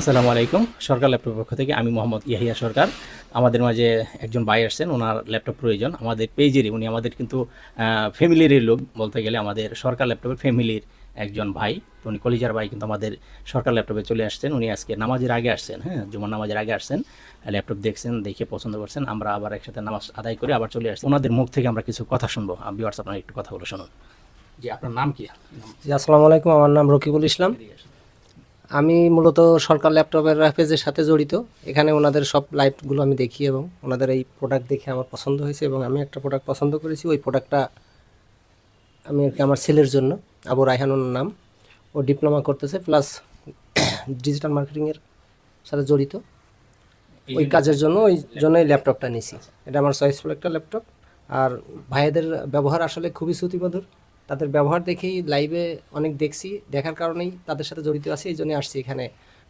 আসসালামু আলাইকুম। সরকার ল্যাপটপের পক্ষ থেকে আমি মোহাম্মদ ইয়াহিয়া সরকার। আমাদের মাঝে একজন ভাই আসছেন, ওনার ল্যাপটপ প্রয়োজন। আমাদের পেজেরই উনি আমাদের কিন্তু ফ্যামিলিরই লোক বলতে গেলে, আমাদের সরকার ল্যাপটপের ফ্যামিলির একজন ভাই। তো উনি কলিজার ভাই কিন্তু আমাদের সরকার ল্যাপটপে চলে আসছেন। উনি আজকে নামাজের আগে আসছেন, হ্যাঁ, জুমার নামাজের আগে আসছেন। ল্যাপটপ দেখছেন, দেখে পছন্দ করছেন। আমরা আবার একসাথে নামাজ আদায় করে আবার চলে আসছি। ওনাদের মুখ থেকে আমরা কিছু কথা শুনবো। ভিউয়ার্স, আপনারা একটু কথাগুলো শুনুন। জি, আপনার নাম কি? জি, আসসালামু আলাইকুম। আমার নাম রকিবুল ইসলাম। আমি মূলত সরকার ল্যাপটপের পেজের সাথে জড়িত। এখানে ওনাদের সব লাইভগুলো আমি দেখি এবং ওনাদের এই প্রোডাক্ট দেখে আমার পছন্দ হয়েছে এবং আমি একটা প্রোডাক্ট পছন্দ করেছি। ওই প্রোডাক্টটা আমি আর কি আমার ছেলের জন্য, আবু রায়হান ওনার নাম, ও ডিপ্লোমা করতেছে প্লাস ডিজিটাল মার্কেটিংয়ের সাথে জড়িত। ওই কাজের জন্য ওই জন্যই ল্যাপটপটা নিছি। এটা আমার চয়েসফুল একটা ল্যাপটপ। আর ভাইয়াদের ব্যবহার আসলে খুবই শ্রুতিমধুর। তাদের ব্যবহার দেখেই লাইভে অনেক দেখছি, দেখার কারণেই তাদের সাথে জড়িত আছি, এই জন্যই আসছি এখানে